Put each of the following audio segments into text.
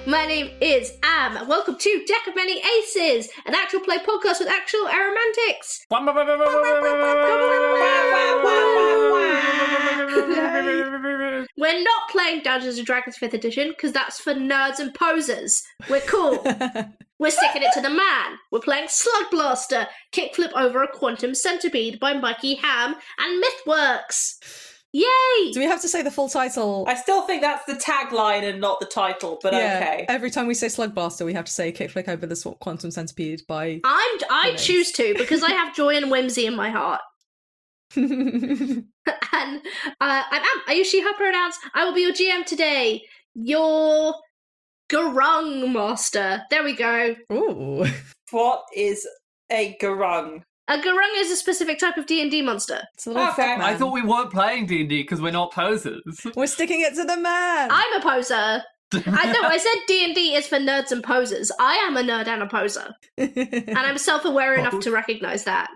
My name is Am, and welcome to Deck of Many Aces, an actual play podcast with actual Aromantics. We're not playing Dungeons & Dragons 5th edition, because that's for nerds and posers. We're cool. We're sticking it to the man. We're playing Slug Blaster, Kickflip Over a Quantum Centipede by Mikey Ham and Mythworks. Yay! Do we have to say the full title? I still think that's the tagline and not the title, but okay. Every time we say Slug Blaster, we have to say Kickflip Over the Quantum Centipede by... I choose to, because I have joy and whimsy in my heart. And I'm Am. I use she, her pronouns. I will be your GM today. Your Garung Master. There we go. Ooh. What is a garung? A Garung is a specific type of D&D monster. It's a little Okay. frog man. I thought we weren't playing D&D because we're not posers. We're sticking it to the man! I'm a poser. I said D&D is for nerds and posers. I am a nerd and a poser. And I'm self-aware enough to recognise that.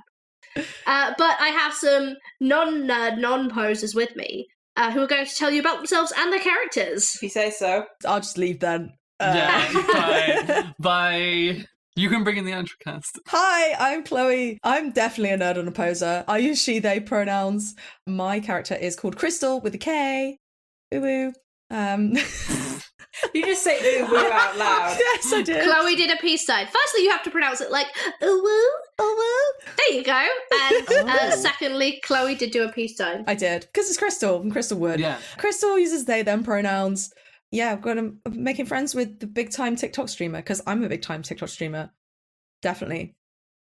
But I have some non-nerd, non-posers with me who are going to tell you about themselves and their characters. If you say so. I'll just leave then. Yeah, bye. You can bring in the Antracast. Hi, I'm Chloe. I'm definitely a nerd and a poser. I use she, they pronouns. My character is called Krystal with a K. Woo-woo. You just say ooh woo out loud. Yes, I did. Chloe did a peace sign. Firstly, you have to pronounce it like ooh-woo, ooh-woo. There you go. And secondly, Chloe did do a peace sign. I did. Because it's Krystal. And Krystal would. Yeah. Krystal uses they, them pronouns. Yeah, I'm making friends with the big time TikTok streamer because I'm a big time TikTok streamer. Definitely.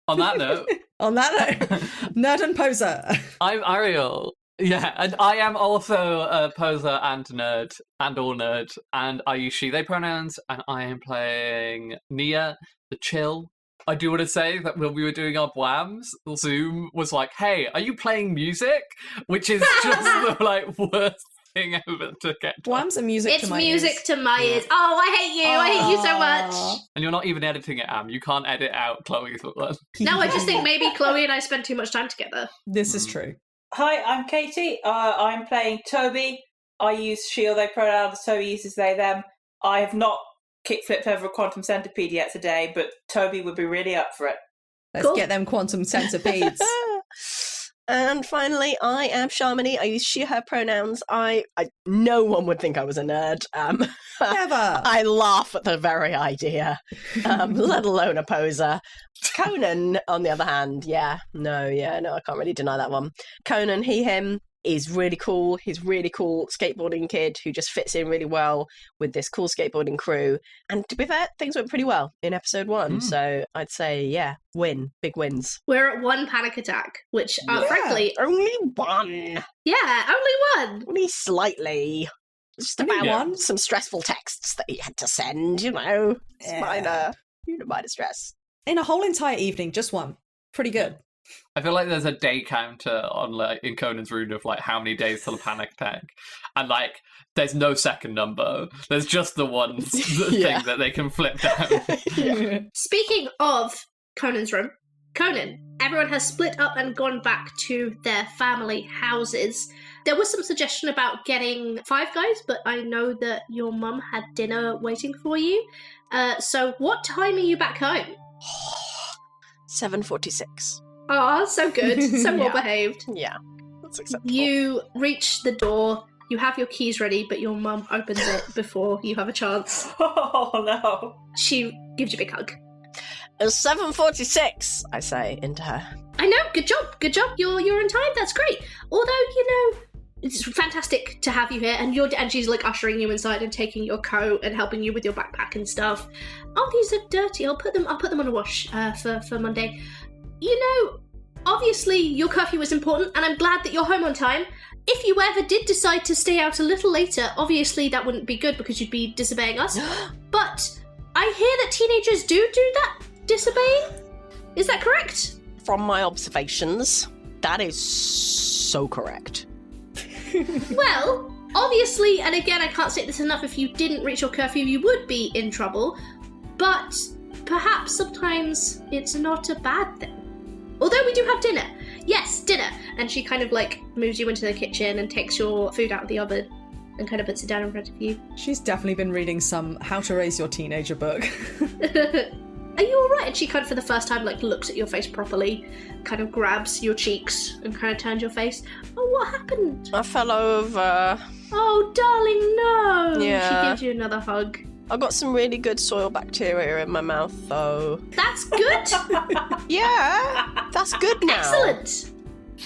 On that note. On that note, nerd and poser. I'm Eiriol. Yeah, and I am also a poser and nerd, and all nerd, and I use she, they pronouns, and I am playing Nia, the chill. I do want to say that when we were doing our Bwams, Zoom was like, hey, are you playing music? Which is just the worst thing ever to get. Bwams and music It's to my music ears. to my ears. Oh, I hate you. I hate you so much. And you're not even editing it, Am. You can't edit out Chloe's one. No, I just think maybe Chloe and I spend too much time together. This is true. Hi, I'm Katie. I'm playing Toby. I use she or they pronouns. Toby uses they, them. I have not kickflipped over a quantum centipede yet today, but Toby would be really up for it. Let's get them quantum centipedes. And finally, I am Shamini. I use she, her pronouns. No one would think I was a nerd. Never. I laugh at the very idea, let alone a poser. Conan, on the other hand, I can't really deny that one. Conan, he, him, is really cool. He's really cool skateboarding kid who just fits in really well with this cool skateboarding crew. And to be fair, things went pretty well in episode 1. So I'd say, big wins. We're at 1 panic attack, which, frankly... Only one. Yeah, only 1. Only slightly. Just Only about one? some stressful texts that you had to send, It's minor stress. In a whole entire evening, just one. Pretty good. I feel like there's a day counter on in Conan's rune of how many days till a panic attack, and there's no second number. There's just the one thing that they can flip down. Speaking of Conan's room, Conan, everyone has split up and gone back to their family houses. There was some suggestion about getting 5 guys, but I know that your mum had dinner waiting for you. So what time are you back home? 7:46. Ah, so good. So well behaved. Yeah, that's acceptable. You reach the door, you have your keys ready, but your mum opens it before you have a chance. Oh, no. She gives you a big hug. It's 7:46, I say into her. I know, good job. You're in time, that's great. Although, it's fantastic to have you here, and she's ushering you inside and taking your coat and helping you with your backpack and stuff. Oh, these are dirty. I'll put them on a wash for Monday. Obviously your curfew is important, and I'm glad that you're home on time. If you ever did decide to stay out a little later, obviously that wouldn't be good because you'd be disobeying us. But I hear that teenagers do that, disobeying. Is that correct? From my observations, that is so correct. Well, obviously, and again, I can't state this enough, if you didn't reach your curfew, you would be in trouble. But perhaps sometimes it's not a bad thing. Although we do have dinner. Yes, dinner. And she kind of moves you into the kitchen and takes your food out of the oven. and kind of puts it down in front of you. She's definitely been reading some How to Raise Your Teenager book. Are you alright? And she kind of, for the first time, like, looks at your face properly, kind of grabs your cheeks and kind of turns your face. Oh, what happened? I fell over. Oh, darling, no! Yeah. She gives you another hug. I've got some really good soil bacteria in my mouth, though. That's good! Yeah, that's good now. Excellent!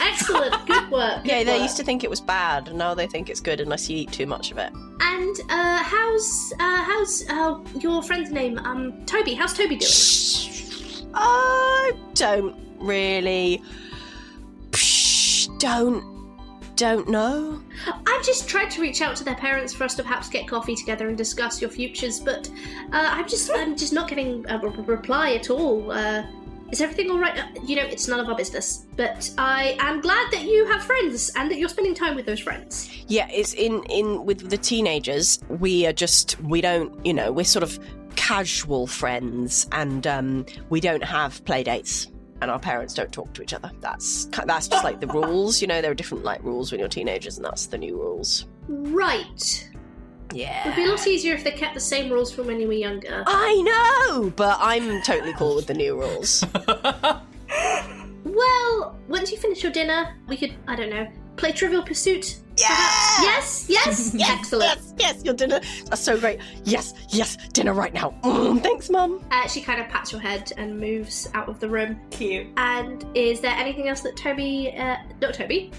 Excellent, good work. Yeah, good they work. used to think it was bad, and now they think it's good unless you eat too much of it. And how's your friend's name? Toby. How's Toby doing? I don't really. Don't know. I've just tried to reach out to their parents for us to perhaps get coffee together and discuss your futures, but I'm just not getting a reply at all. Is everything all right? It's none of our business. But I am glad that you have friends and that you're spending time with those friends. Yeah, it's in with the teenagers. We're sort of casual friends, and we don't have play dates, and our parents don't talk to each other. That's just like the rules. There are different like rules when you're teenagers, and that's the new rules. Right. Yeah. It would be a lot easier if they kept the same rules from when you were younger. I know, but I'm totally cool with the new rules. Well, once you finish your dinner, we could, I don't know, play Trivial Pursuit. Yeah! Perhaps? Yes? Excellent. Yes, your dinner. That's so great. Yes, dinner right now. Thanks, Mum. She kind of pats your head and moves out of the room. Cute. And is there anything else that Toby, not Toby,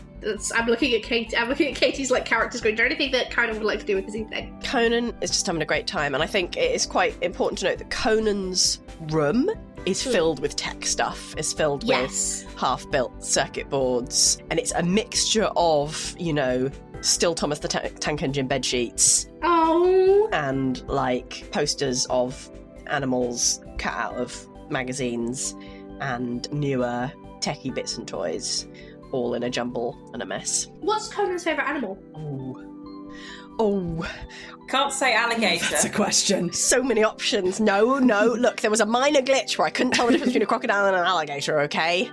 I'm looking at Katie's like character screen. Is there anything that Conan would like to do with this evening? Conan is just having a great time, and I think it is quite important to note that Conan's room is filled with tech stuff. It's filled Yes. with half-built circuit boards, and it's a mixture of, still Thomas the Tank Engine bed sheets Oh. and like posters of animals cut out of magazines and newer techie bits and toys, all in a jumble and a mess. What's Conan's favourite animal? Oh, Can't say alligator. That's a question. so many options. No. Look, there was a minor glitch where I couldn't tell the difference between a crocodile and an alligator, okay?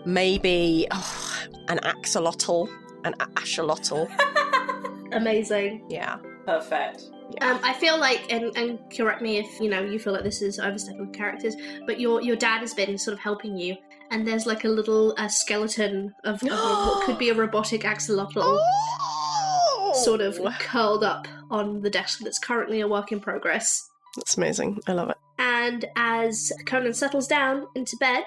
Maybe an axolotl, an axolotl. Amazing. Yeah. Perfect. I feel like, and correct me if you feel like this is overstepping characters, but your dad has been sort of helping you, and there's like a little skeleton of what could be a robotic axolotl, sort of curled up on the desk that's currently a work in progress. That's amazing. I love it. And as Conan settles down into bed,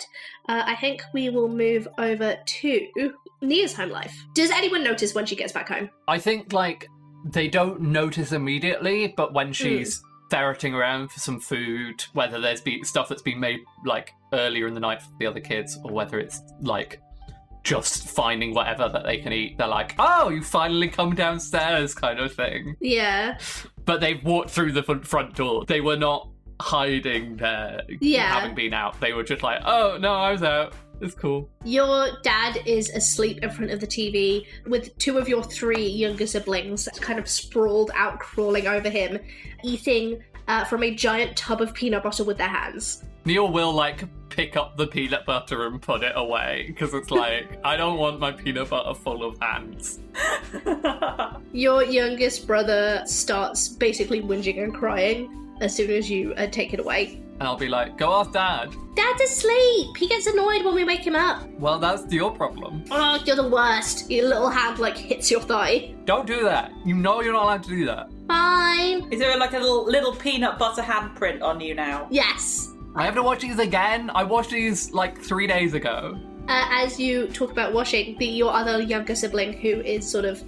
I think we will move over to Nia's home life. Does anyone notice when she gets back home? I think, they don't notice immediately, but when she's ferreting around for some food, whether there's been stuff that's been made, earlier in the night for the other kids, or whether it's, just finding whatever that they can eat, they're like, oh, you finally come downstairs, kind of thing. Yeah. But they've walked through the front door. They were not hiding there, having been out. They were just like, oh, no, I was out. It's cool. Your dad is asleep in front of the TV with two of your three younger siblings kind of sprawled out, crawling over him, eating from a giant tub of peanut butter with their hands. Neil will, pick up the peanut butter and put it away, because it's I don't want my peanut butter full of hands. Your youngest brother starts basically whinging and crying as soon as you take it away. And I'll be like, go ask Dad. Dad's asleep! He gets annoyed when we wake him up. Well, that's your problem. Oh, you're the worst. Your little hand, hits your thigh. Don't do that. You know you're not allowed to do that. Fine. Is there a little peanut butter handprint on you now? Yes. I have to watch these again. I watched these 3 days ago. As you talk about washing, your other younger sibling, who is sort of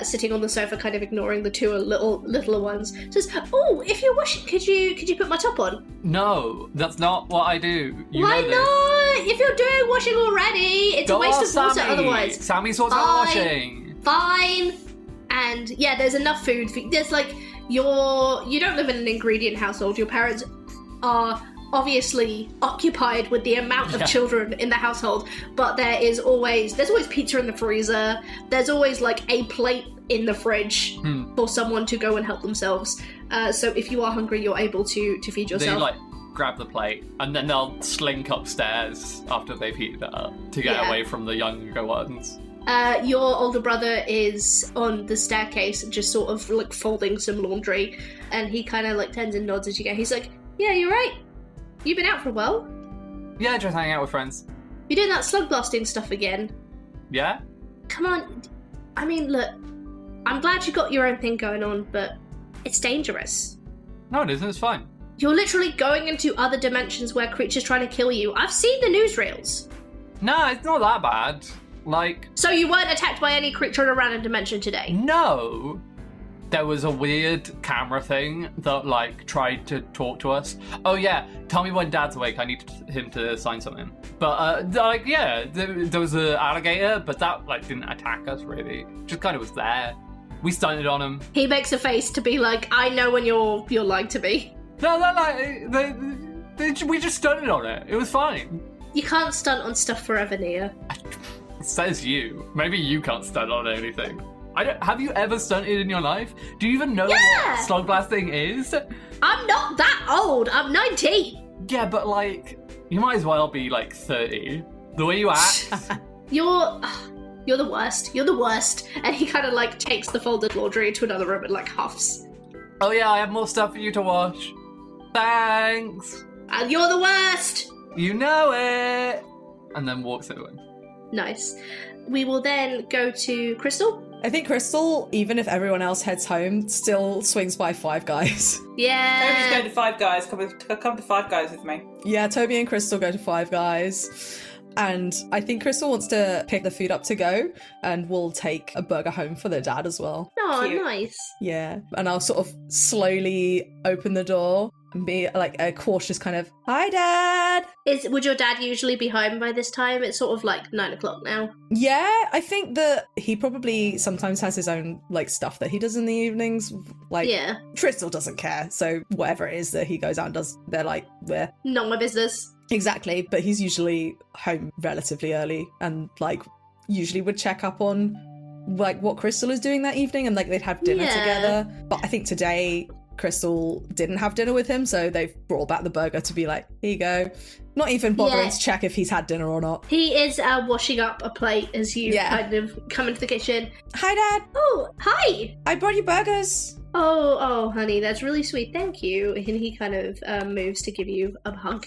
sitting on the sofa, kind of ignoring the two littler ones, says, "Oh, if you're washing, could you put my top on?" No, that's not what I do. Why not? If you're doing washing already, it's a waste of water otherwise. Sammy sorts out washing. Fine. And yeah, there's enough food. There's you don't live in an ingredient household. Your parents are obviously occupied with the amount of children in the household, but there's always pizza in the freezer. There's always a plate in the fridge for someone to go and help themselves. So if you are hungry, you're able to feed yourself. They grab the plate and then they'll slink upstairs after they've heated it up to get away from the younger ones. Your older brother is on the staircase, just sort of like folding some laundry, and he kind of like turns and nods as you go. He's like, "Yeah, you're right. You've been out for a while. Yeah, just hanging out with friends. You're doing that slug blasting stuff again. Yeah? Come on. I mean, look, I'm glad you got your own thing going on, but it's dangerous. No, it isn't. It's fine. You're literally going into other dimensions where creatures trying to kill you. I've seen the newsreels. No, it's not that bad. Like... So you weren't attacked by any creature in a random dimension today? No. There was a weird camera thing that, like, tried to talk to us. Oh, yeah, tell me when Dad's awake. I need him to sign something. But, like, yeah, there was an alligator, but that, like, didn't attack us, really. Just kind of was there. We stunted on him. He makes a face to be like, I know when you're lying to me. No, we just stunted on it. It was fine. You can't stunt on stuff forever, Nia. Says you. Maybe you can't stunt on anything. Have you ever stunted in your life? Do you even know what slug blasting is? I'm not that old. I'm 19. Yeah, but like, you might as well be like 30. The way you act. You're the worst. You're the worst. And he kind of like takes the folded laundry into another room and like huffs. Oh yeah, I have more stuff for you to wash. Thanks. And you're the worst. You know it. And then walks away. Nice. We will then go to Krystal. I think Krystal, even if everyone else heads home, still swings by Five Guys. Yeah. Toby's going to Five Guys. Come to Five Guys with me. Yeah, Toby and Krystal go to Five Guys. And I think Krystal wants to pick the food up to go, and we'll take a burger home for their dad as well. Oh, Cute. nice. Yeah. And I'll sort of slowly open the door and be like a cautious kind of, "Hi, Dad!" Would your dad usually be home by this time? It's sort of like 9 o'clock now. Yeah, I think that he probably sometimes has his own like stuff that he does in the evenings. Like, Yeah. Krystal doesn't care, so whatever it is that he goes out and does, they're like, "Where?" Not my business. Exactly, but he's usually home relatively early and like usually would check up on like what Krystal is doing that evening, and like they'd have dinner together. But I think today Krystal didn't have dinner with him, so they've brought back the burger to be like, "Here you go." Not even bothering to check if he's had dinner or not. He is washing up a plate as you kind of come into the kitchen. "Hi, Dad. Oh, hi. I brought you burgers." Oh, honey, that's really sweet. Thank you. And he kind of moves to give you a hug.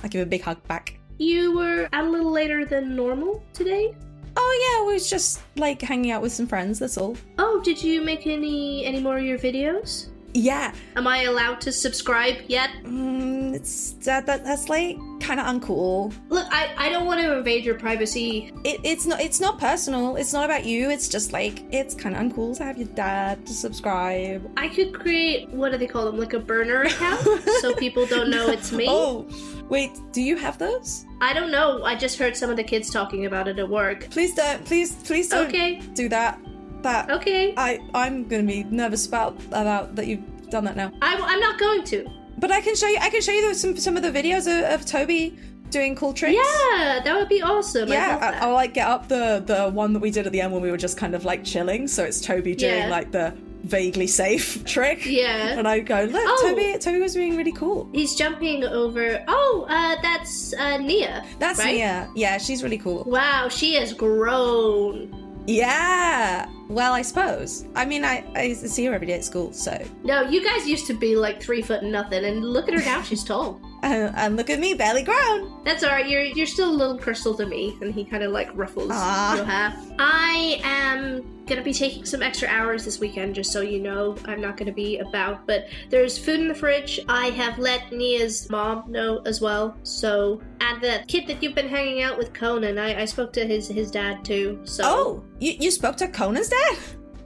I give a big hug back. You were out a little later than normal today? "Oh yeah, we was just like hanging out with some friends, that's all." Oh, did you make any more of your videos? Yeah. Am I allowed to subscribe yet? That's like kind of uncool. Look, I don't want to invade your privacy. It's not personal. It's not about you. It's just like, it's kind of uncool to have your dad to subscribe. I could create, what do they call them, like a burner account, so people don't know it's me. Oh, wait, do you have those? I don't know. I just heard some of the kids talking about it at work. Please don't Okay. do that. Okay. I'm gonna be nervous about that you've done that now. I'm not going to. But I can show you some of the videos of Toby doing cool tricks. Yeah, that would be awesome. Yeah, I'll like get up the one that we did at the end when we were just kind of like chilling. So it's Toby doing like the vaguely safe trick. Yeah. And I go, "Look, Toby was being really cool." He's jumping over. Oh, that's Nia. That's right? Nia. Yeah, she's really cool. Wow, she has grown. Yeah. Well, I suppose. I mean, I see her every day at school, so. No, you guys used to be like 3 foot and nothing, and look at her now, she's tall. And look at me, barely grown. That's alright, you're still a little Krystal to me, and he kind of like ruffles your hair. I am gonna be taking some extra hours this weekend, just so you know. I'm not gonna be about, but there's food in the fridge. I have let Nia's mom know as well, so. And the kid that you've been hanging out with, Conan, I spoke to his dad too, so. Oh, you spoke to Conan's dad?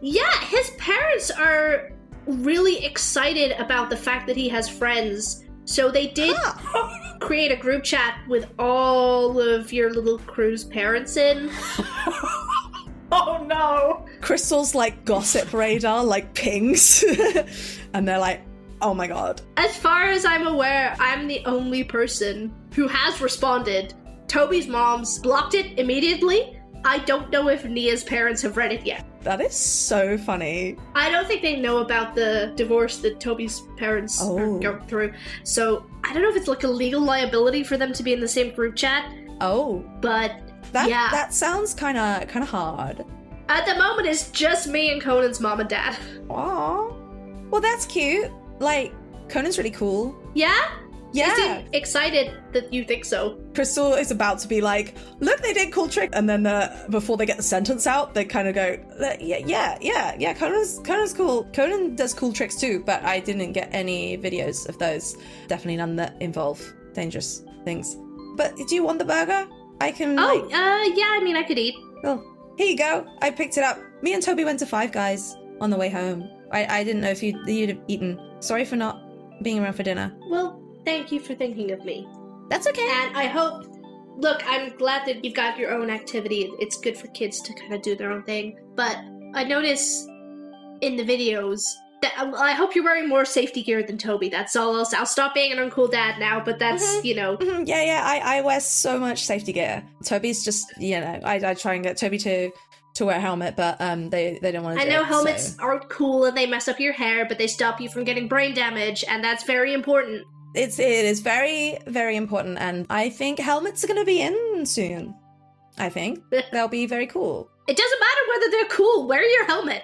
Yeah, his parents are really excited about the fact that he has friends. So they did create a group chat with all of your little crew's parents in. Oh no! Krystal's like gossip radar like pings. And they're like, "Oh my god." As far as I'm aware, I'm the only person who has responded. Toby's mom's blocked it immediately. I don't know if Nia's parents have read it yet. That is so funny. I don't think they know about the divorce that Toby's parents are going through. So I don't know if it's like a legal liability for them to be in the same group chat. Oh. But That sounds kind of hard. At the moment, it's just me and Conan's mom and dad. Aw. Well, that's cute. Like, Conan's really cool. Yeah? Yeah. You seem excited that you think so. Krystal is about to be like, look, they did cool trick. And then before they get the sentence out, they kind of go, yeah, Conan's cool. Conan does cool tricks too, but I didn't get any videos of those. Definitely none that involve dangerous things. But do you want the burger? I can, yeah, I mean, I could eat. Well, here you go. I picked it up. Me and Toby went to Five Guys on the way home. I didn't know if you'd have eaten. Sorry for not being around for dinner. Well, thank you for thinking of me. That's okay. And I hope... Look, I'm glad that you've got your own activity. It's good for kids to kind of do their own thing. But I notice in the videos that I hope you're wearing more safety gear than Toby. That's all else. I'll stop being an uncool dad now, but that's, Yeah, I wear so much safety gear. Toby's just, I try and get Toby to wear a helmet, but they don't want to do it. I know helmets aren't cool and they mess up your hair, but they stop you from getting brain damage, and that's very important. It is very, very important, and I think helmets are going to be in soon. I think. They'll be very cool. It doesn't matter whether they're cool. Wear your helmet.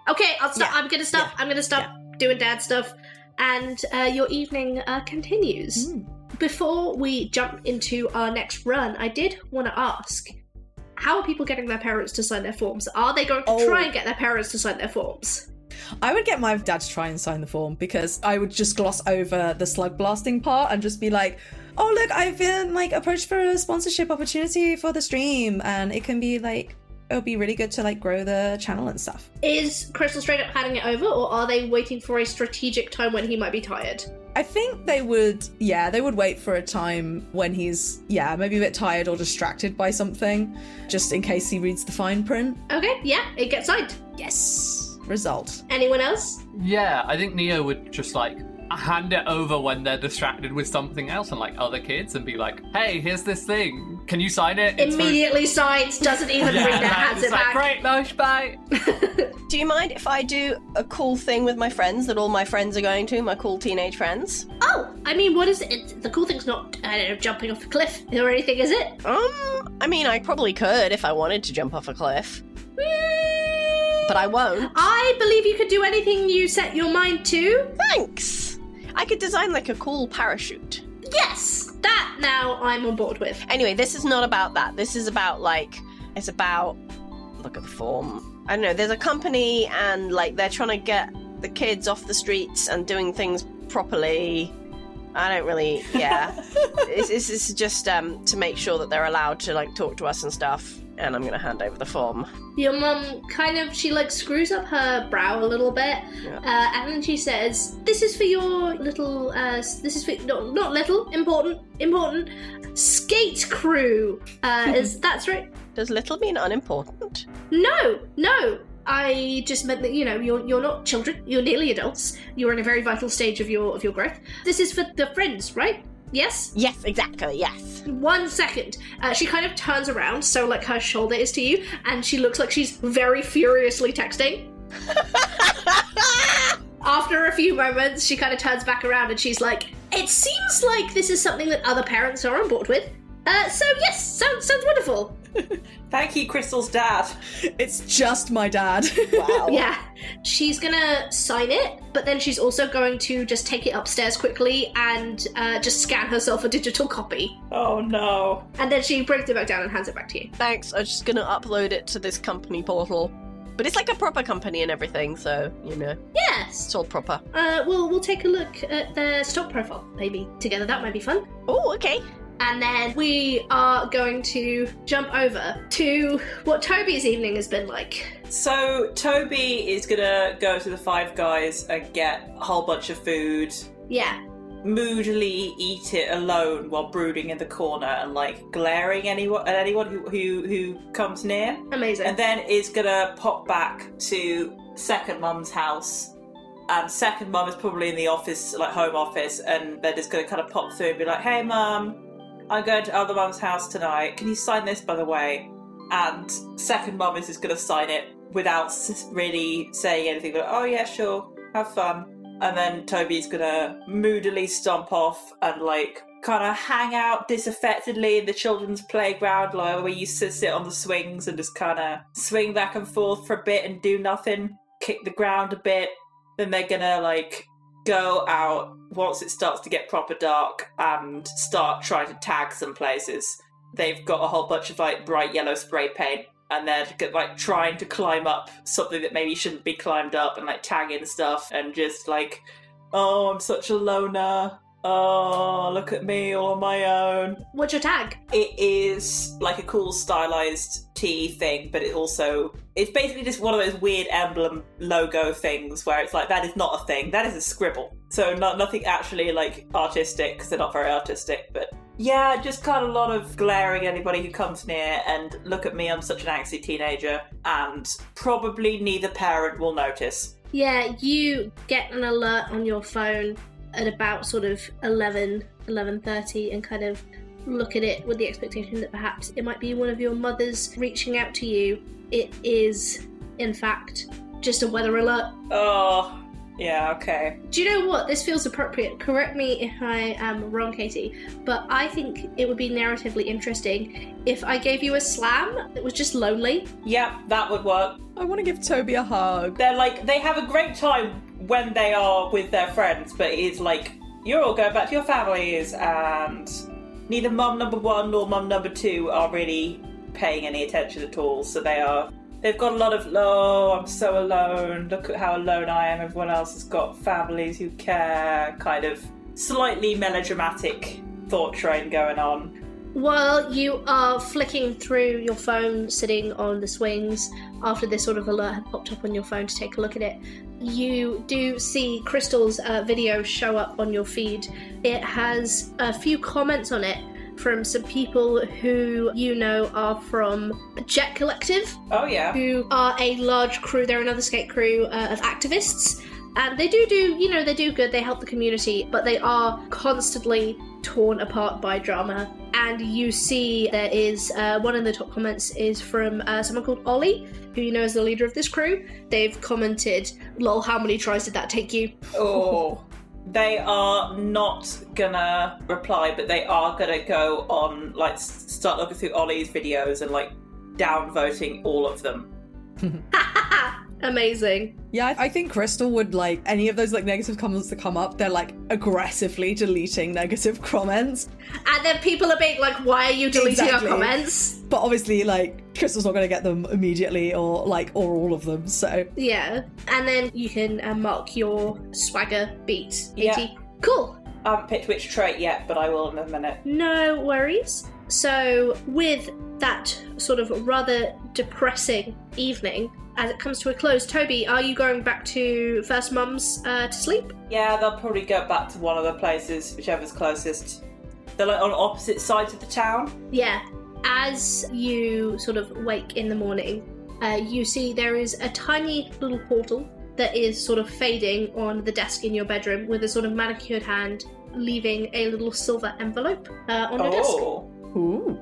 Okay, I'll stop. Yeah. I'm going to stop. Yeah. I'm going to stop doing dad stuff. And your evening continues. Before we jump into our next run, I did want to ask, how are people getting their parents to sign their forms? Are they going to try and get their parents to sign their forms? I would get my dad to try and sign the form, because I would just gloss over the slug blasting part and just be like, oh, look, I've been approached for a sponsorship opportunity for the stream, and it can be it'll be really good to grow the channel and stuff. Is Krystal straight up handing it over, or are they waiting for a strategic time when he might be tired? I think they would wait for a time when he's, maybe a bit tired or distracted by something, just in case he reads the fine print. Okay, yeah, it gets signed. Yes. Result. Anyone else? Yeah, I think Nia would just hand it over when they're distracted with something else and other kids, and be like, hey, here's this thing. Can you sign it? Immediately signs, doesn't even read it, hands it back. Great, no, bye. Do you mind if I do a cool thing with my friends that all my friends are going to, my cool teenage friends? Oh, I mean, what is it? The cool thing's not, I don't know, jumping off a cliff or anything, is it? I mean, I probably could if I wanted to jump off a cliff. But I won't. I believe you could do anything you set your mind to. Thanks. I could design a cool parachute. Yes, that now I'm on board with. Anyway, this is not about that. This is about it's about, look at the form. I don't know, there's a company and they're trying to get the kids off the streets and doing things properly. I don't really, This is just to make sure that they're allowed to talk to us and stuff. And I'm going to hand over the form. Your mum she screws up her brow a little bit, and then she says, this is for your little, this is for, not little, important, skate crew. That's right? Does little mean unimportant? No. I just meant that, you're not children, you're nearly adults. You're in a very vital stage of your growth. This is for the friends, right? Yes? Yes, exactly, yes. 1 second. She kind of turns around, so her shoulder is to you, and she looks like she's very furiously texting. After a few moments, she kind of turns back around and she's like, it seems like this is something that other parents are on board with. So yes, sounds wonderful. Thank you, Krystal's dad. It's just my dad. Wow. Yeah. She's gonna sign it, but then she's also going to just take it upstairs quickly and just scan herself a digital copy. Oh no. And then she brings it back down and hands it back to you. Thanks, I'm just gonna upload it to this company portal. But it's a proper company and everything, so, Yes. it's all proper. We'll take a look at their stock profile, maybe, together. That might be fun. Oh, okay. And then we are going to jump over to what Toby's evening has been like. So Toby is gonna go to the Five Guys and get a whole bunch of food. Yeah. Moodily eat it alone while brooding in the corner and glaring at anyone who comes near. Amazing. And then is gonna pop back to Second Mum's house. And Second Mum is probably in the office, home office, and they're just gonna kind of pop through and be like, hey Mum, I'm going to other Mum's house tonight. Can you sign this, by the way? And Second Mum is just going to sign it without really saying anything. But, oh, yeah, sure. Have fun. And then Toby's gonna moodily stomp off and like kind of hang out disaffectedly in the children's playground, like where you sit on the swings and just kind of swing back and forth for a bit and do nothing, kick the ground a bit. Then they're gonna like go out once it starts to get proper dark and start trying to tag some places. They've got a whole bunch of like bright yellow spray paint and they're like trying to climb up something that maybe shouldn't be climbed up and like tagging stuff and just like, oh, I'm such a loner. Oh, look at me all on my own. What's your tag? It is like a cool stylized T thing, but it's basically just one of those weird emblem logo things where it's like, that is not a thing, that is a scribble. So nothing actually like artistic, because they're not very artistic, but yeah, just kind of a lot of glaring at anybody who comes near and look at me, I'm such an angsty teenager, and probably neither parent will notice. Yeah, you get an alert on your phone at about sort of 11:30 and kind of look at it with the expectation that perhaps it might be one of your mothers reaching out to you. It is, in fact, just a weather alert. Oh, yeah, okay. Do you know what? This feels appropriate. Correct me if I am wrong, Katie, but I think it would be narratively interesting if I gave you a slam that was just lonely. Yeah, that would work. I want to give Toby a hug. They're like, they have a great time when they are with their friends, but it's like, you're all going back to your families, and neither mum number one nor mum number two are really paying any attention at all, so they've got a lot of, oh, I'm so alone, look at how alone I am, everyone else has got families who care, kind of slightly melodramatic thought train going on. While you are flicking through your phone, sitting on the swings, after this sort of alert had popped up on your phone to take a look at it, you do see Krystal's video show up on your feed. It has a few comments on it from some people who you know are from Jet Collective. Oh yeah. Who are a large crew, they're another skate crew of activists. And they do good, they help the community, but they are constantly torn apart by drama. And you see there is, one of the top comments is from someone called Ollie, who you know is the leader of this crew. They've commented, lol, how many tries did that take you? Oh, they are not gonna reply, but they are gonna go on, like, start looking through Ollie's videos and, like, downvoting all of them. Amazing. Yeah, I think Krystal would, like, any of those, like, negative comments that come up, they're, like, aggressively deleting negative comments. And then people are being like, why are you deleting Exactly. our comments? But obviously, like, Krystal's not going to get them immediately or all of them, so. Yeah. And then you can mark your swagger beat, Yeah. Katie. Cool. I haven't picked which trait yet, but I will in a minute. No worries. So, with that sort of rather depressing evening, as it comes to a close, Toby, are you going back to First Mum's to sleep? Yeah, they'll probably go back to one of the places, whichever's closest. They're like on opposite sides of the town. Yeah. As you sort of wake in the morning, you see there is a tiny little portal that is sort of fading on the desk in your bedroom with a sort of manicured hand leaving a little silver envelope on your desk. Ooh.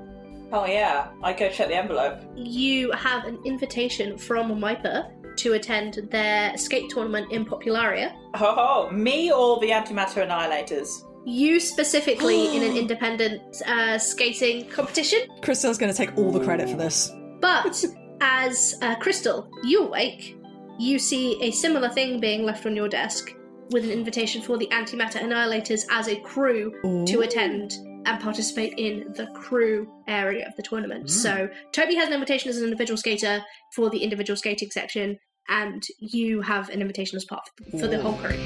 Oh yeah, I go check the envelope. You have an invitation from Wiper to attend their skate tournament in Popularia. Oh, me or the Antimatter Annihilators? You specifically in an independent skating competition. Krystal's going to take all the credit for this. But as Krystal, you awake, you see a similar thing being left on your desk with an invitation for the Antimatter Annihilators as a crew to attend and participate in the crew area of the tournament. So Toby has an invitation as an individual skater for the individual skating section, and you have an invitation as part for the whole crew.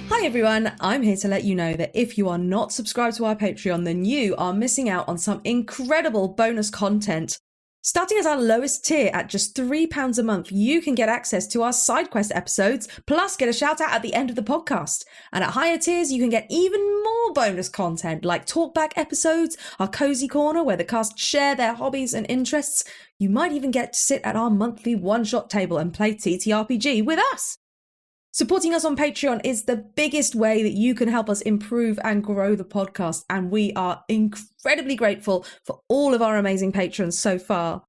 Hi everyone, I'm here to let you know that if you are not subscribed to our Patreon, then you are missing out on some incredible bonus content. Starting at our lowest tier at just £3 a month, you can get access to our side quest episodes, plus get a shout out at the end of the podcast. And at higher tiers, you can get even more bonus content like talkback episodes, our cozy corner where the cast share their hobbies and interests. You might even get to sit at our monthly one-shot table and play TTRPG with us. Supporting us on Patreon is the biggest way that you can help us improve and grow the podcast, and we are incredibly grateful for all of our amazing patrons so far.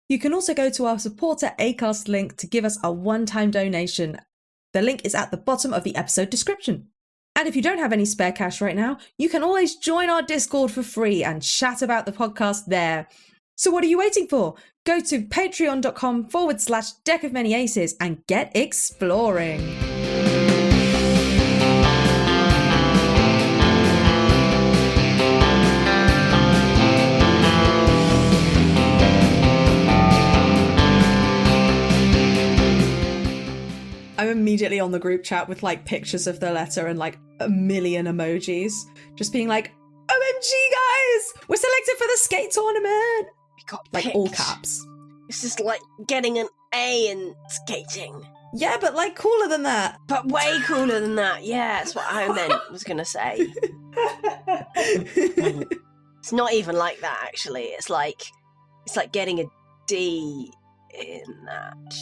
You can also go to our supporter Acast link to give us a one-time donation. The link is at the bottom of the episode description. And if you don't have any spare cash right now, you can always join our Discord for free and chat about the podcast there. So what are you waiting for? Go to patreon.com/Deck of Many Aces and get exploring. I'm immediately on the group chat with like pictures of the letter and like a million emojis, just being like, OMG guys, we're selected for the skate tournament. We got Like picked. all caps. This is like getting an A in skating. Yeah, but like cooler than that. But way cooler than that. Yeah, that's what I was going to say. It's not even like that, actually. It's like getting a D in that.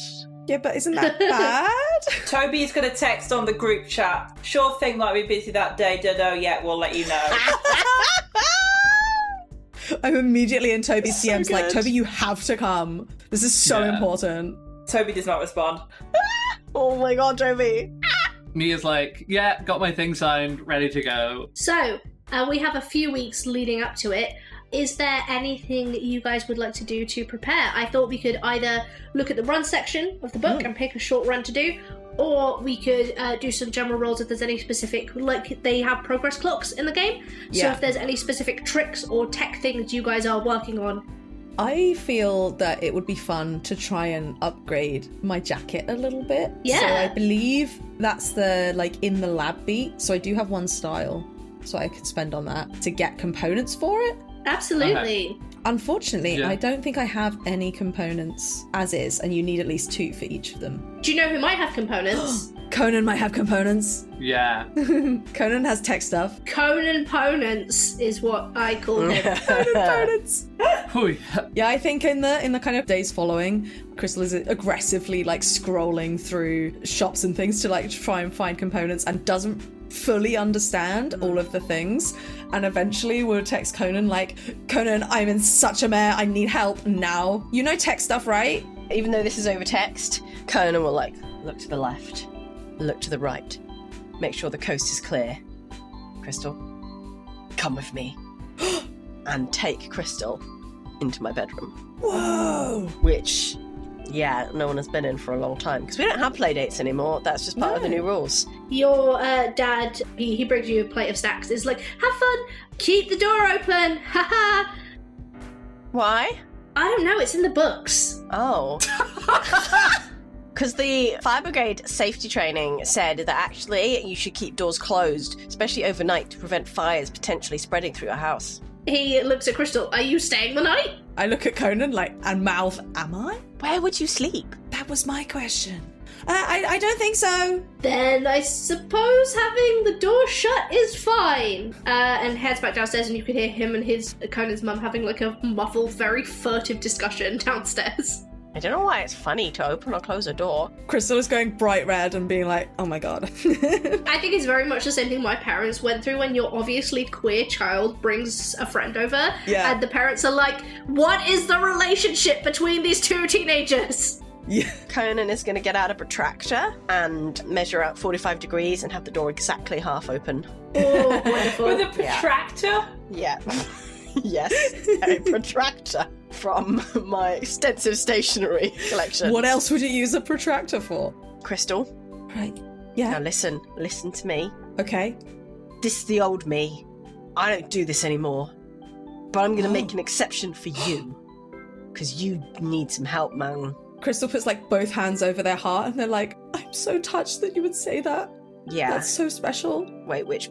Yeah, but isn't that bad? Toby is going to text on the group chat. Sure thing, might be busy that day. Don't know yet. We'll let you know. I'm immediately in Toby's So DMs like, good. Toby, you have to come. This is so Yeah. important. Toby does not respond. Oh my god, Toby. Mia's like, yeah, got my thing signed, ready to go. So, we have a few weeks leading up to it. Is there anything you guys would like to do to prepare? I thought we could either look at the run section of the book and pick a short run to do, or we could do some general rolls if there's any specific, like they have progress clocks in the game. So Yeah. if there's any specific tricks or tech things you guys are working on. I feel that it would be fun to try and upgrade my jacket a little bit. Yeah. So I believe that's the like in the lab beat. So I do have one style. So I could spend on that to get components for it. Absolutely. Unfortunately, Yeah. I don't think I have any components as is, and you need at least 2 for each of them. Do you know who might have components? Conan might have components. Yeah. Conan has tech stuff. Conan Ponents is what I call him. Conan components. Hui. Yeah, I think in the kind of days following, Krystal is aggressively like scrolling through shops and things to like try and find components and doesn't fully understand all of the things. And eventually we'll text Conan like, Conan, I'm in such a mare, I need help now. You know tech stuff, right? Even though this is over text, Conan will like look to the left, look to the right, make sure the coast is clear. Krystal, come with me. And take Krystal into my bedroom. Whoa! Which, yeah, no one has been in for a long time. Because we don't have play dates anymore. That's just part of the new rules. Your dad, he brings you a plate of snacks. It's like, have fun, keep the door open, haha. Why? I don't know, it's in the books. Oh. Because the fire brigade safety training said that actually you should keep doors closed, especially overnight, to prevent fires potentially spreading through your house. He looks at Krystal, are you staying the night? I look at Conan like, and mouth, am I? Where would you sleep? That was my question. I don't think so. Then I suppose having the door shut is fine. And heads back downstairs, and you can hear him and Conan's mum having like a muffled, very furtive discussion downstairs. I don't know why it's funny to open or close a door. Krystal is going bright red and being like, oh my god. I think it's very much the same thing my parents went through when your obviously queer child brings a friend over. Yeah. And the parents are like, what is the relationship between these two teenagers? Yeah. Conan is going to get out a protractor and measure out 45 degrees and have the door exactly half open. Oh, wonderful. With a protractor? Yeah. Yes, a protractor from my extensive stationery collection. What else would you use a protractor for? Krystal, Right. now Yeah. listen to me. Okay. This is the old me. I don't do this anymore. But I'm going to make an exception for you. Because you need some help, man. Krystal puts like both hands over their heart and they're like, I'm so touched that you would say that. Yeah. That's so special. Wait, which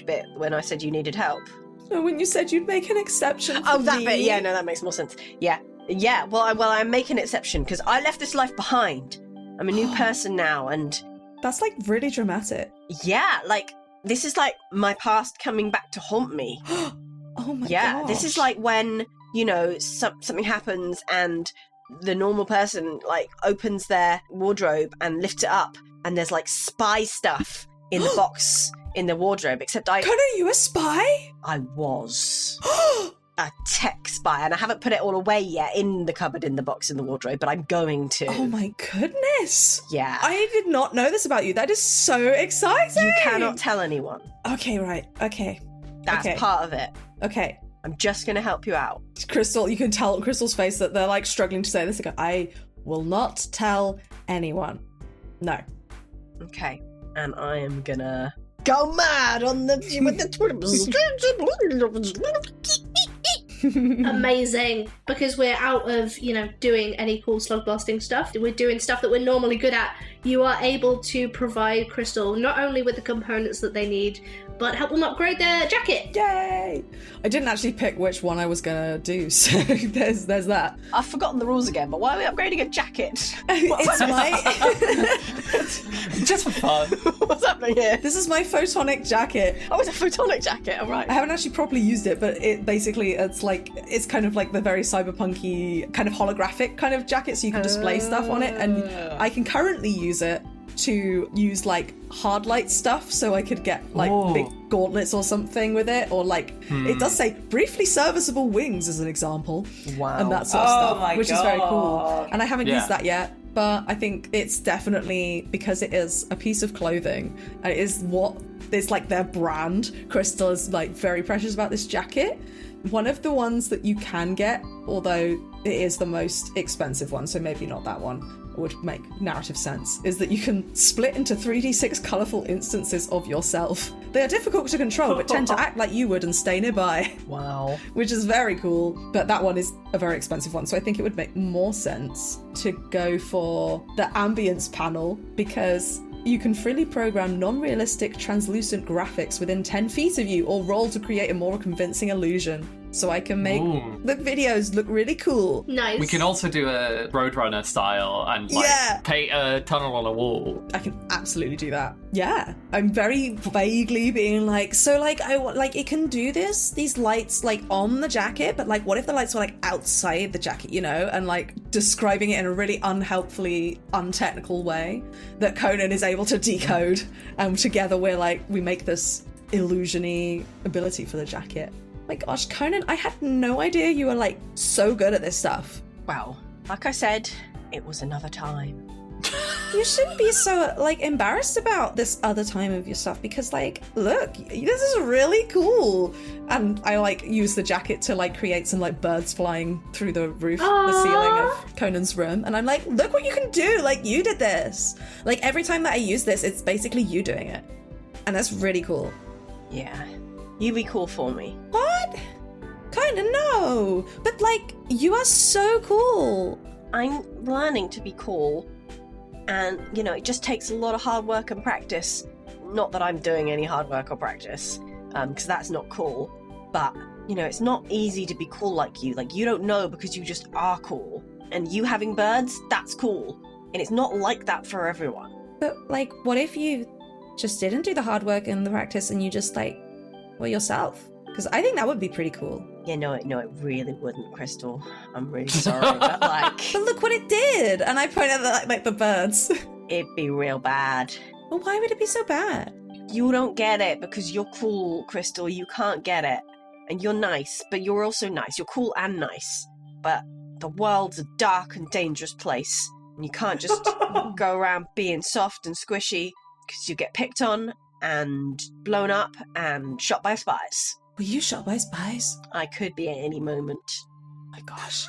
bit? When I said you needed help? No, when you said you'd make an exception for Oh, that me. bit. Yeah, no, that makes more sense. Yeah. Yeah, well, I'm making an exception because I left this life behind. I'm a new person now, and That's like really dramatic. yeah, like, this is like my past coming back to haunt me. Oh my god. Yeah, this is like when, you know, something happens and the normal person, like, opens their wardrobe and lifts it up and there's like spy stuff in the box in the wardrobe, except Conan, are you a spy? I was a tech spy, and I haven't put it all away yet in the cupboard in the box in the wardrobe, but I'm going to. Oh my goodness. Yeah. I did not know this about you. That is so exciting. You cannot tell anyone. Okay, right. Okay. That's Okay. part of it. Okay. I'm just going to help you out. Krystal, you can tell on Krystal's face that they're like struggling to say this. They go, I will not tell anyone. No. Okay. And I am going to go mad on the with the Twitter. Amazing, because we're out of, doing any cool slug blasting stuff. We're doing stuff that we're normally good at. You are able to provide Krystal not only with the components that they need, but help them upgrade their jacket. Yay! I didn't actually pick which one I was gonna do, so there's that. I've forgotten the rules again, but why are we upgrading a jacket? It's my Just for fun. What's happening here? this is my photonic jacket. Oh, it's a photonic jacket. All right. I haven't actually properly used it, but it's kind of like the very cyberpunky kind of holographic kind of jacket, so you can display stuff on it, and I can currently use it to use like hard light stuff, so I could get like big gauntlets or something with it, or like it does say briefly serviceable wings as an example. Wow. And that sort of Oh stuff, my which is very cool. God. And I haven't Yeah. used that yet, but I think it's definitely because it is a piece of clothing and it is what is like their brand. Krystal is like very precious about this jacket. One of the ones that you can get, although it is the most expensive one, so maybe not that one, would make narrative sense, is that you can split into 3d6 colourful instances of yourself. They are difficult to control, but tend to act like you would and stay nearby, Wow. which is very cool. But that one is a very expensive one, so I think it would make more sense to go for the ambience panel, because you can freely program non-realistic translucent graphics within 10 feet of you, or roll to create a more convincing illusion. So I can make the videos look really cool. Nice. We can also do a Roadrunner style and paint a tunnel on a wall. I can absolutely do that. Yeah. I'm very vaguely being like, so like it can do these lights like on the jacket, but like what if the lights were like outside the jacket, and like describing it in a really unhelpfully untechnical way that Conan is able to decode, and together we make this illusion-y ability for the jacket. My gosh, Conan, I had no idea you were like so good at this stuff. Well, like I said, it was another time. You shouldn't be so like embarrassed about this other time of your stuff, because like, look, this is really cool. And I like use the jacket to like create some like birds flying through the roof, the ceiling of Conan's room. And I'm like, look what you can do. Like, you did this. Like every time that I use this, it's basically you doing it. And that's really cool. Yeah. You be cool for me. What? Kinda no. But like, you are so cool. I'm learning to be cool, and it just takes a lot of hard work and practice. Not that I'm doing any hard work or practice, because that's not cool. But it's not easy to be cool like you. Like, you don't know because you just are cool, and you having birds, that's cool, and it's not like that for everyone. But like, what if you just didn't do the hard work and the practice, and you just like were yourself? Because I think that would be pretty cool. Yeah, no, it really wouldn't, Krystal. I'm really sorry, but like, But look what it did! And I pointed at like the birds. it'd be real bad. Well, why would it be so bad? You don't get it because you're cool, Krystal. You can't get it. And you're nice, but you're also nice. You're cool and nice. But the world's a dark and dangerous place. And you can't just go around being soft and squishy, because you get picked on and blown up and shot by spies. Were you shot by spies? I could be at any moment. Oh my gosh.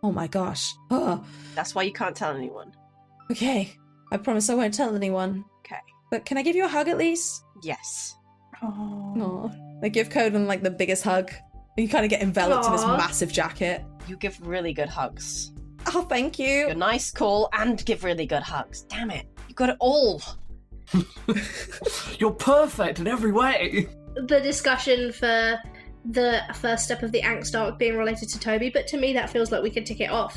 Oh my gosh. Oh. That's why you can't tell anyone. Okay. I promise I won't tell anyone. Okay. But can I give you a hug at least? Yes. Oh. I give Conan like the biggest hug. You kind of get enveloped in this massive jacket. You give really good hugs. Oh, thank you. You're nice, cool, and give really good hugs. Damn it. You got it all. You're perfect in every way. The discussion for the first step of the angst arc being related to Toby, but to me that feels like we could tick it off.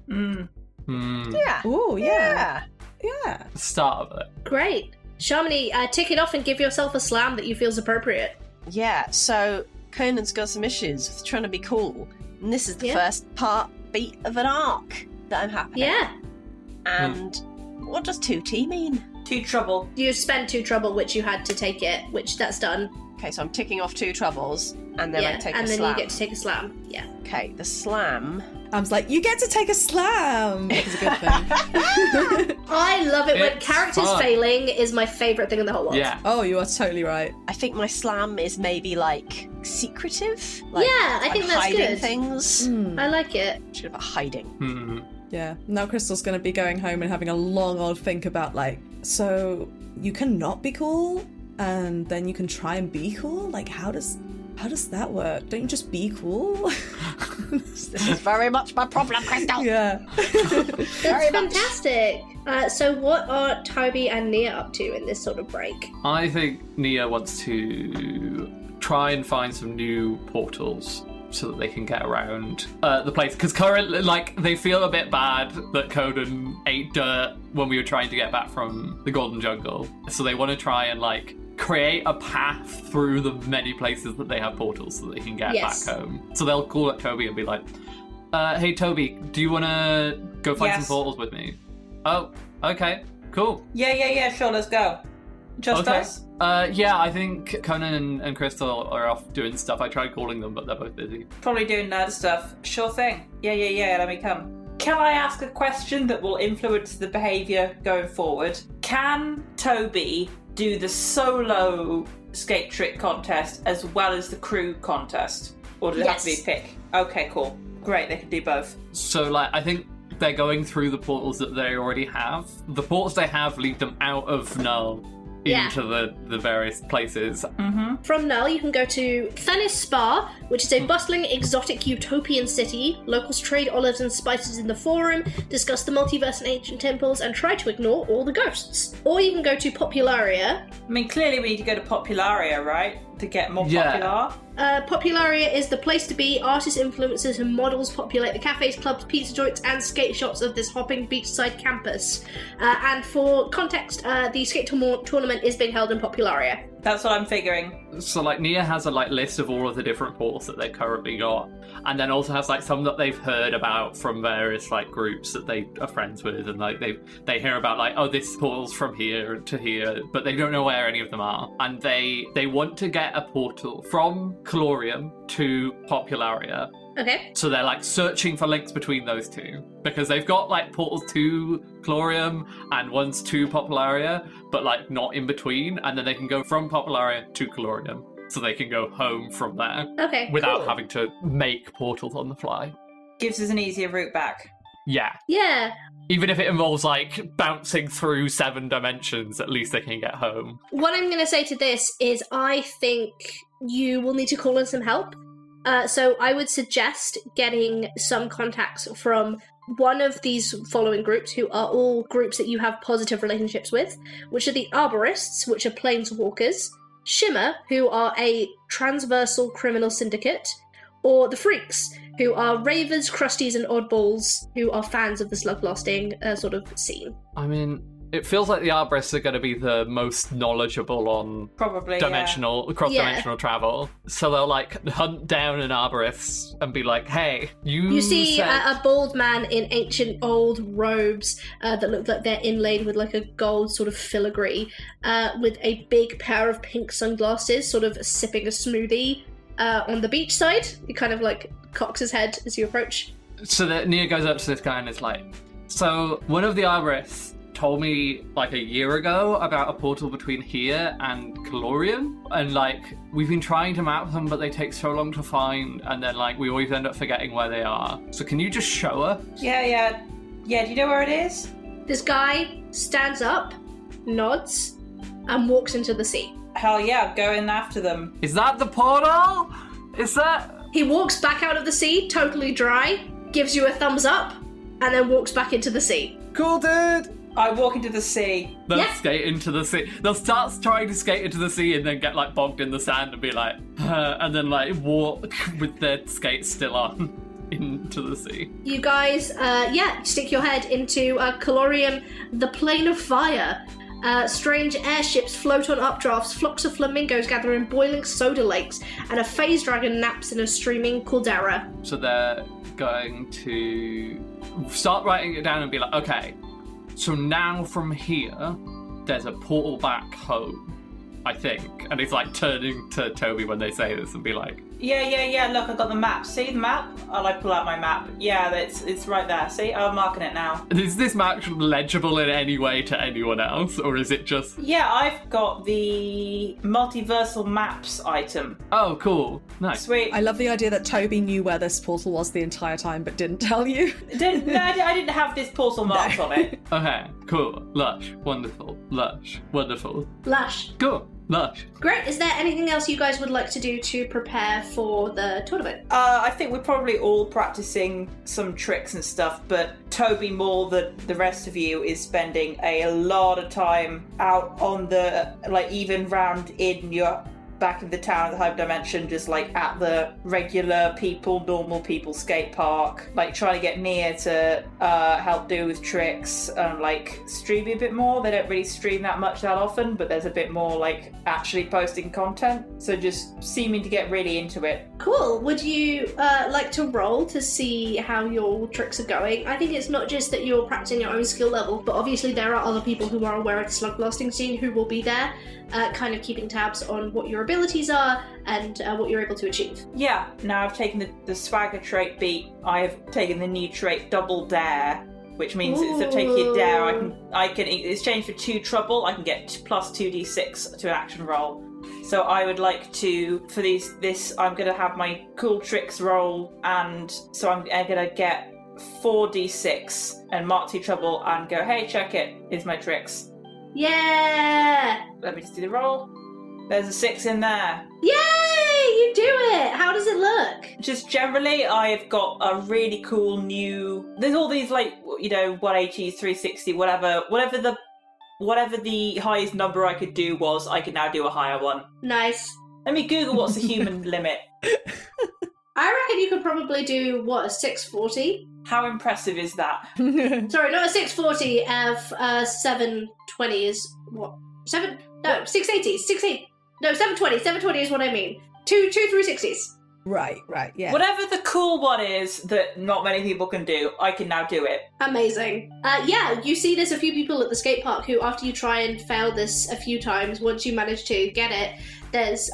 Yeah. Oh, yeah. Yeah. The start of it. Great. Shamini, tick it off and give yourself a slam that you feel's appropriate. Yeah, so Conan's got some issues with trying to be cool. And this is the first beat of an arc that I'm happy. Yeah. And What does 2T mean? 2 trouble. You spend 2 trouble, which you had to take it, which that's done. Okay, so I'm ticking off 2 troubles, and then I take a and then slam. you get to take a slam. Yeah. Okay, the slam. I was like, you get to take a slam. Which is a good thing. I love it when It's characters fun. failing is my favourite thing in the whole world. Yeah. Oh, you are totally right. I think my slam is maybe like secretive. Like, Yeah, I think that's hiding good. things. I like it. Should have a hiding. Hmm. Yeah. Now Krystal's going to be going home and having a long old think about like, so you can not be cool and then you can try and be cool? Like, how does that work? Don't you just be cool? This is very much my problem, Krystal. Yeah. That's fantastic. So what are Toby and Nia up to in this sort of break? I think Nia wants to try and find some new portals so that they can get around the place. Because currently, like, they feel a bit bad that Conan ate dirt when we were trying to get back from the Golden Jungle. So they want to try and, like, create a path through the many places that they have portals so that they can get Yes. back home. So they'll call up Toby and be like, hey, Toby, do you want to go find some Yes. portals with me? Oh, okay, cool. Yeah, sure, let's go. Just Okay. us? Yeah, I think Conan and Krystal are off doing stuff. I tried calling them, but they're both busy. Probably doing nerd stuff. Sure thing. Yeah, let me come. Can I ask a question that will influence the behaviour going forward? Can Toby do the solo skate trick contest as well as the crew contest? Or does it have to be a Yes. pick? Okay, cool. Great, they can do both. So, like, I think they're going through the portals that they already have. The portals they have lead them out of Null Yeah. into the various places. From Null, you can go to Thenis Spa, which is a bustling, exotic, utopian city. Locals trade olives and spices in the forum, discuss the multiverse and ancient temples, and try to ignore all the ghosts. Or you can go to Popularia. I mean, clearly we need to go to Popularia, right? To get more Yeah. popular. Popularia is the place to be. Artists, influencers, and models populate the cafes, clubs, pizza joints, and skate shops of this hopping beachside campus. And for context, the skate tournament is being held in Popularia. That's what I'm figuring. So, like, Nia has a, like, list of all of the different portals that they've currently got. And then also has, like, some that they've heard about from various, like, groups that they are friends with. And, like, they hear about, like, oh, this portal's from here to here, but they don't know where any of them are. And they want to get a portal from Calorium to Popularia. Okay. So they're, like, searching for links between those two. Because they've got, like, portals to Calorium and ones to Popularia, but, like, not in between. And then they can go from Popularia to Calorium. So they can go home from there Okay. without cool. having to make portals on the fly. Gives us an easier route back. Yeah. Yeah. Even if it involves, like, bouncing through 7 dimensions, at least they can get home. What I'm going to say to this is I think you will need to call in some help. So I would suggest getting some contacts from one of these following groups, who are all groups that you have positive relationships with, which are the Arborists, which are planeswalkers, Shimmer, who are a transversal criminal syndicate, or the Freaks, who are ravers, crusties, and oddballs, who are fans of the slug blasting sort of scene. I mean, it feels like the Arborists are going to be the most knowledgeable on Probably, cross-dimensional travel. So they'll, like, hunt down an Arborist and be like, hey, You see said... a bald man in ancient old robes that look like they're inlaid with like a gold sort of filigree, with a big pair of pink sunglasses, sort of sipping a smoothie on the beach side. He kind of like cocks his head as you approach. So that Nia goes up to this guy and is like, so one of the Arborists told me like a year ago about a portal between here and Calorium, and like we've been trying to map them, but they take so long to find, and then like we always end up forgetting where they are. So can you just show us? Yeah. Do you know where it is? This guy stands up, nods, and walks into the sea. Hell yeah, go in after them. Is that the portal? Is that... He walks back out of the sea, totally dry, gives you a thumbs up, and then walks back into the sea. Cool, dude. I walk into the sea. They'll Yeah. skate into the sea. They'll start trying to skate into the sea and then get like bogged in the sand and be like, and then like walk with their skates still on into the sea. You guys, stick your head into Calorium, the Plane of Fire. Strange airships float on updrafts, flocks of flamingos gather in boiling soda lakes, and a phase dragon naps in a streaming caldera. So they're going to start writing it down and be like, okay, So now from here, there's a portal back home, I think. And he's like turning to Toby when they say this and be like, Yeah. Look, I got the map. See the map? I'll like pull out my map. Yeah, it's right there. See, I'm marking it now. is this map legible in any way to anyone else? Or is it just... Yeah, I've got the multiversal maps item. Oh, cool. Nice. Sweet. I love the idea that Toby knew where this portal was the entire time but didn't tell you. I didn't have this portal marked on it. Okay, cool. Lush. Wonderful. Lush. Wonderful. Lush. Cool. Lush. Great. Is there anything else you guys would like to do to prepare for the tournament? I think we're probably all practicing some tricks and stuff, but Toby more than the rest of you is spending a lot of time out on the, like, even round in your back in the town of the Hyper Dimension, just like at the regular people, normal people skate park, like trying to get Nia to help do with tricks and like streaming a bit more. They don't really stream that much that often, but there's a bit more like actually posting content. So just seeming to get really into it. Cool. Would you like to roll to see how your tricks are going? I think it's not just that you're practicing your own skill level, but obviously there are other people who are aware of the slug blasting scene who will be there, kind of keeping tabs on what your abilities are and what you're able to achieve. Yeah, now I've taken the swagger trait beat. I have taken the new trait double dare, which means instead of taking a dare, I can exchange for 2 trouble. I can get plus 2d6 to an action roll. So I would like to, for this, I'm going to have my cool tricks roll, and so I'm going to get 4d6 and mark 2 trouble and go, hey, check it, here's my tricks. Yeah! Let me just do the roll. There's a 6 in there. Yay! You do it! How does it look? Just generally, I've got a really cool new... There's all these, like, 180, 360, whatever the highest number I could do was, I can now do a higher one. Nice. Let me Google what's the human limit. I reckon you could probably do, a 640? How impressive is that? Sorry, not a 640, 720 is what? 680. No, 720. 720 is what I mean. Two 360s. Right, yeah. Whatever the cool one is that not many people can do, I can now do it. Amazing. Yeah, you see there's a few people at the skate park who, after you try and fail this a few times, once you manage to get it, there's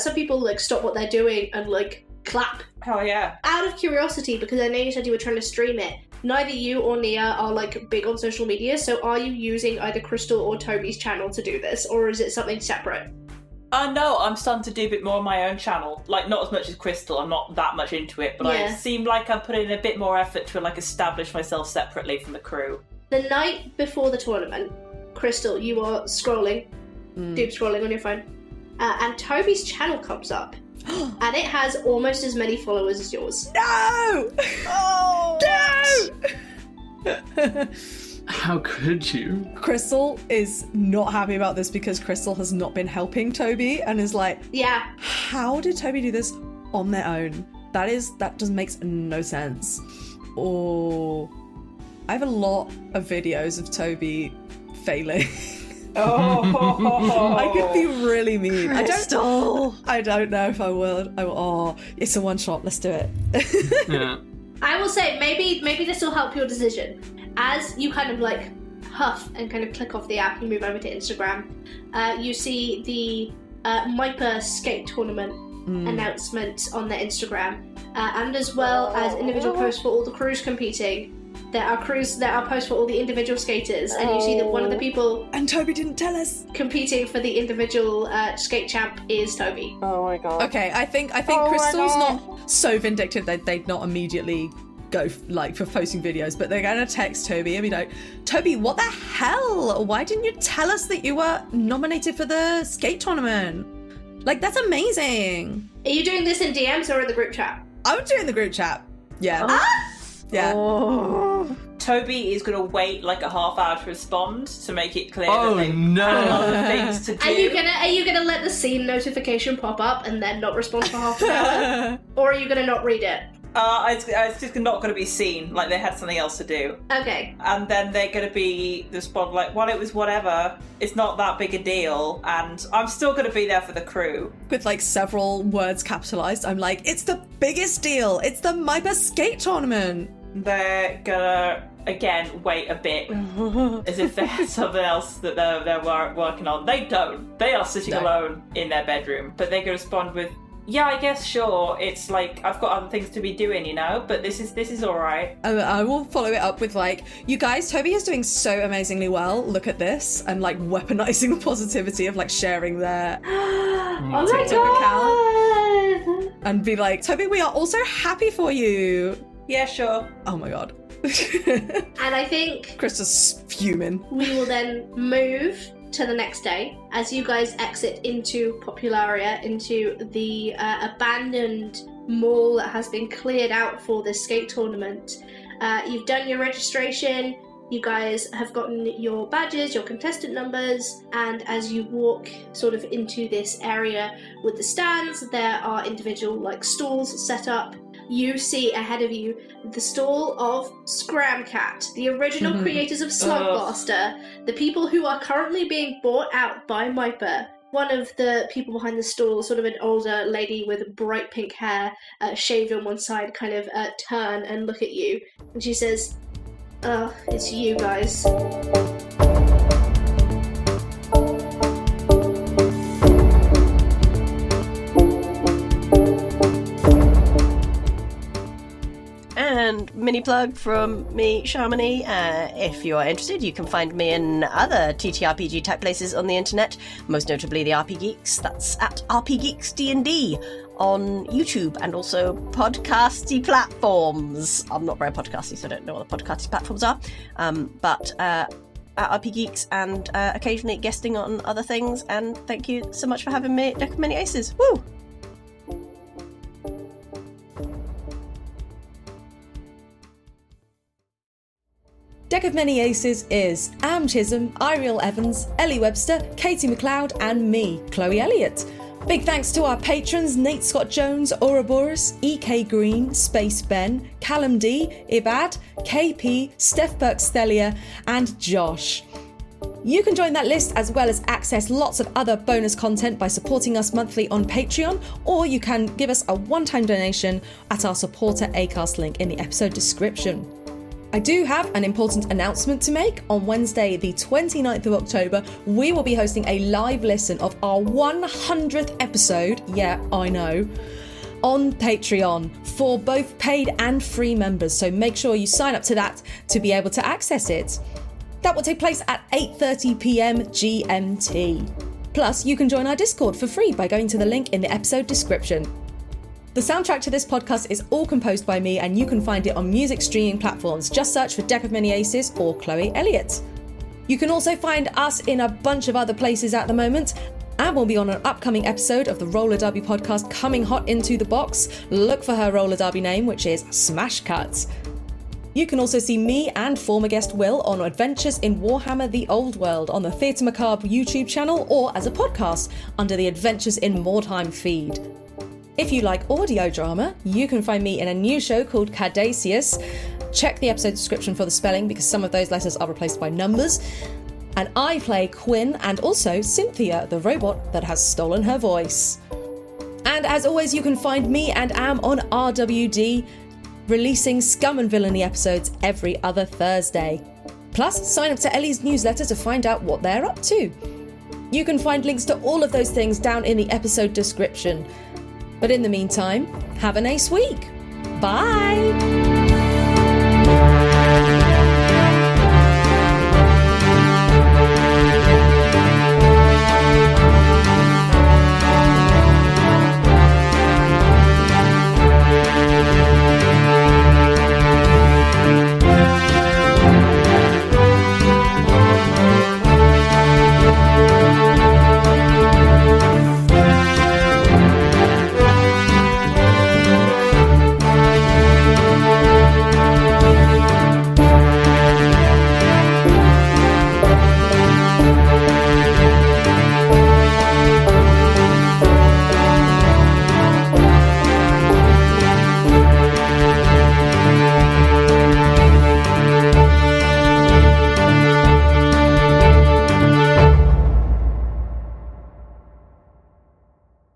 some people like stop what they're doing and like clap. Hell yeah. Out of curiosity, because I know you said you were trying to stream it, neither you or Nia are like big on social media, so are you using either Krystal or Toby's channel to do this, or is it something separate? No, I'm starting to do a bit more on my own channel. Like, not as much as Krystal, I'm not that much into it, but I seem like I'm putting in a bit more effort to like establish myself separately from the crew. The night before the tournament, Krystal, you are scrolling, doom scrolling on your phone, and Toby's channel comes up. And it has almost as many followers as yours. No! Oh, no! How could you? Krystal is not happy about this because Krystal has not been helping Toby and is like, yeah, how did Toby do this on their own? That just makes no sense. Or I have a lot of videos of Toby failing. Oh, I could be really mean. Krystal. I don't know if I will. Oh, it's a one shot. Let's do it. Yeah. I will say maybe this will help your decision. As you kind of like huff and kind of click off the app and move over to Instagram, you see the MIPA skate tournament announcement on their Instagram, and as well as individual posts for all the crews competing. There are posts for all the individual skaters, and you see that one of the people And Toby didn't tell us. competing for the individual skate champ is Toby. Oh my god. Okay, I think Krystal's not so vindictive that they'd not immediately go for posting videos, but they're gonna text Toby and be like, Toby, what the hell? Why didn't you tell us that you were nominated for the skate tournament? Like, that's amazing. Are you doing this in DMs or in the group chat? I'm doing the group chat. Yeah. Yeah. Oh. Toby is going to wait like a half hour to respond to make it clear Oh, that they've no. other things to do. Are you gonna let the scene notification pop up and then not respond for half an hour? Or are you gonna not read it? It's just not going to be seen, like they had something else to do. Okay. And then they're going to be respond like, well, it was whatever. It's not that big a deal. And I'm still going to be there for the crew. With like several words capitalized, I'm like, it's the biggest deal. It's the MIPA skate tournament. They're gonna again wait a bit, as if they had something else that they're working on. They don't. They are sitting alone in their bedroom, but they can respond with, "Yeah, I guess sure. It's like I've got other things to be doing, you know. But this is all right." I will follow it up with like, "You guys, Toby is doing so amazingly well. Look at this," and like weaponizing the positivity of like sharing their TikTok account, and be like, "Toby, we are also happy for you." Yeah, sure. Oh my god. And I think Krystal's fuming. we will then move to the next day as you guys exit into Popularia, into the abandoned mall that has been cleared out for the skate tournament. You've done your registration, you guys have gotten your badges, your contestant numbers, and as you walk sort of into this area with the stands, there are individual like stalls set up. You see ahead of you the stall of Scramcat, the original creators of Slugbuster, the people who are currently being bought out by Myper. One of the people behind the stall, sort of an older lady with bright pink hair, shaved on one side, kind of turn and look at you. And she says, it's you guys. And mini plug from me, Shamini. If you are interested, you can find me in other TTRPG type places on the internet, most notably the RP Geeks. That's at RP Geeks D&D on YouTube and also podcasty platforms. I'm not very podcasty, so I don't know what the podcasty platforms are. But at RP Geeks and occasionally guesting on other things. And thank you so much for having me, Deck of Many Aces. Woo! Deck of Many Aces is Am Chisholm, Eiriol Evans, Ellie Webster, Katie McLeod, and me, Chloe Elliott. Big thanks to our patrons Nate Scott Jones, Ouroboros, EK Green, Space Ben, Callum D, Ibad, KP, Steph Burke-Stelia, and Josh. You can join that list as well as access lots of other bonus content by supporting us monthly on Patreon, or you can give us a one-time donation at our supporter Acast link in the episode description. I do have an important announcement to make. On Wednesday, the 29th of October, we will be hosting a live listen of our 100th episode, yeah, I know, on Patreon for both paid and free members. So make sure you sign up to that to be able to access it. That will take place at 8:30 p.m. GMT. Plus, you can join our Discord for free by going to the link in the episode description. The soundtrack to this podcast is all composed by me, and you can find it on music streaming platforms. Just search for Deck of Many Aces or Chloe Elliott. You can also find us in a bunch of other places at the moment, and we'll be on an upcoming episode of the Roller Derby podcast coming hot into the box. Look for her roller derby name, which is Smash Cut. You can also see me and former guest Will on Adventures in Warhammer The Old World on the Theatre Macabre YouTube channel, or as a podcast under the Adventures in Mordheim feed. If you like audio drama, you can find me in a new show called Cardaceus. Check the episode description for the spelling because some of those letters are replaced by numbers. And I play Quinn and also Cynthia, the robot that has stolen her voice. And as always, you can find me and Am on RWD, releasing Scum and Villainy episodes every other Thursday. Plus, sign up to Ellie's newsletter to find out what they're up to. You can find links to all of those things down in the episode description. But in the meantime, have a nice week. Bye!